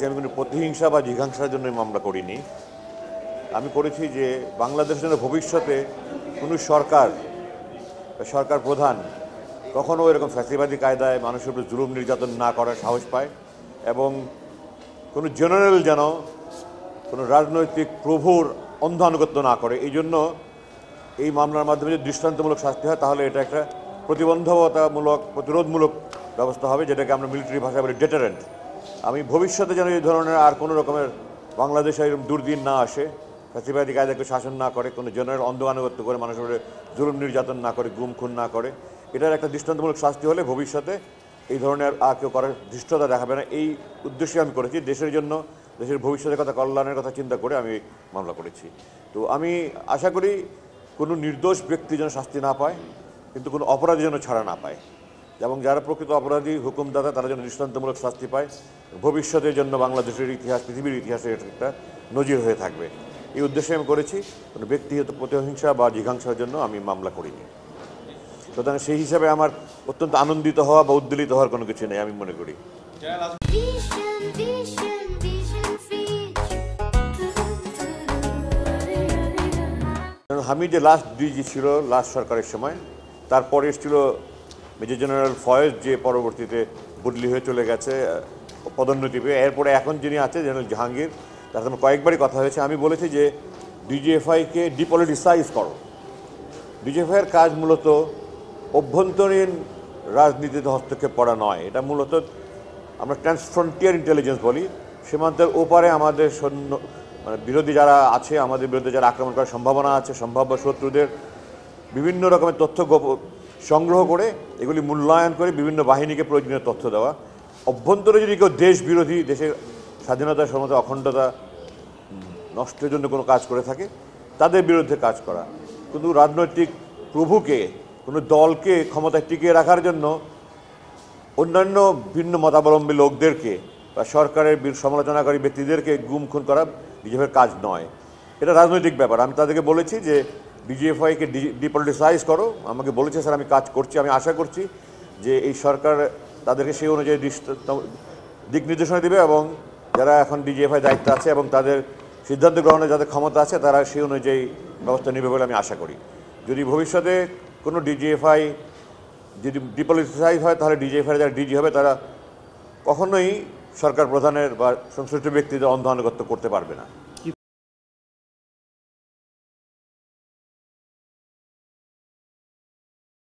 আমি কোনো প্রতিহিংসা বা জিঘাংসার জন্য মামলা করিনি। আমি করেছি যে বাংলাদেশের জন্য ভবিষ্যতে কোনো সরকার প্রধান কখনো এরকম ফ্যাসিবাদী কায়দায় মানুষের উপর জুলুম নির্যাতন না করার সাহস পায়, এবং কোনো জেনারেল যেন কোনো রাজনৈতিক প্রভুর অন্ধ আনুগত্য না করে। এই জন্য এই মামলার মাধ্যমে যদি দৃষ্টান্তমূলক শাস্তি হয় তাহলে এটা একটা প্রতিরোধমূলক ব্যবস্থা হবে, যেটাকে আমরা মিলিটারি ভাষায় বলি ডেটারেন্ট। আমি ভবিষ্যতে যেন এই ধরনের আর কোনো রকমের বাংলাদেশে এরকম দুর্দিন না আসে, ফ্যাসিবাদী কায়দাকে শাসন না করে, কোনো জেনারেল অন্ধ আনুগত্য করে মানুষের উপরে জুলুম নির্যাতন না করে, গুম খুন না করে, এটার একটা দৃষ্টান্তমূলক শাস্তি হলে ভবিষ্যতে এই ধরনের আর কেউ করার ধৃষ্টতা দেখাবে না। এই উদ্দেশ্যে আমি করেছি, দেশের জন্য, দেশের ভবিষ্যতের কথা, কল্যাণের কথা চিন্তা করে আমি মামলা করেছি। তো আমি আশা করি কোনো নির্দোষ ব্যক্তি যেন শাস্তি না পায়, কিন্তু কোনো অপরাধী যেন ছাড়া না পায়, এবং যারা প্রকৃত অপরাধী হুকুমদাতা তারা যেন দৃষ্টান্তমূলক শাস্তি পায়। ভবিষ্যতের জন্য বাংলাদেশের ইতিহাস, পৃথিবীর ইতিহাসে একটা নজির হয়ে থাকবে। এই উদ্দেশ্যে আমি করেছি, কোনো ব্যক্তিগত প্রতিহিংসা বা জিঘাংসার জন্য আমি মামলা করিনি। সুতরাং সেই হিসাবে আমার অত্যন্ত আনন্দিত হওয়া বা উদ্বেলিত হওয়ার কোনো কিছু নেই আমি মনে করি। হামিদ যে লাস্ট ডিজি ছিল লাস্ট সরকারের সময়, তারপরে এসেছিল মেজর জেনারেল ফয়েজ, যে পরবর্তীতে বদলি হয়ে চলে গেছে পদোন্নতি পেয়ে। এরপরে এখন যিনি আছে জেনারেল জাহাঙ্গীর, তার সাথে কয়েকবারই কথা হয়েছে। আমি বলেছি যে ডিজিএফআইকে ডিপলিটিসাইজ করো। ডিজিএফআইয়ের কাজ মূলত অভ্যন্তরীণ রাজনীতিতে হস্তক্ষেপ করা নয়, এটা মূলত আমরা ট্রান্সফ্রন্টিয়ার ইন্টেলিজেন্স বলি। সীমান্তের ওপারে আমাদের সৈন্য বিরোধী যারা আছে, আমাদের বিরুদ্ধে যারা আক্রমণ করার সম্ভাবনা আছে, সম্ভাব্য শত্রুদের বিভিন্ন রকমের তথ্য সংগ্রহ করে এগুলি মূল্যায়ন করে বিভিন্ন বাহিনীকে প্রয়োজনীয় তথ্য দেওয়া। অভ্যন্তরে যদি কেউ দেশ বিরোধী, দেশের স্বাধীনতা, সমতা, অখণ্ডতা নষ্টের জন্য কোনো কাজ করে থাকে তাদের বিরুদ্ধে কাজ করা। কিন্তু রাজনৈতিক প্রভুকে, কোনো দলকে ক্ষমতায় টিকিয়ে রাখার জন্য অন্যান্য ভিন্ন মতাবলম্বী লোকদেরকে বা সরকারের সমালোচনাকারী ব্যক্তিদেরকে গুম খুন করা ডিজিএফআইয়ের কাজ নয়। এটা রাজনৈতিক ব্যাপার। আমি তাদেরকে বলেছি যে ডিজিএফআইকে ডিপলিটিসাইজ করো। আমাকে বলেছে স্যার, আমি কাজ করছি। আমি আশা করছি যে এই সরকার তাদেরকে সেই অনুযায়ী দিক নির্দেশনা দেবে, এবং যারা এখন ডিজিএফআই দায়িত্ব আছে এবং তাদের সিদ্ধান্ত গ্রহণের যাদের ক্ষমতা আছে তারা সেই অনুযায়ী ব্যবস্থা নেবে বলে আমি আশা করি। যদি ভবিষ্যতে কোনো ডিজিএফআই যদি ডিপলিটিসাইজ হয় তাহলে ডিজিএফআই যারা ডিজি হবে তারা কখনোই সরকার প্রধানের বা সংশ্লিষ্ট ব্যক্তিদের অন্ধ আনুগত্য করতে পারবে না।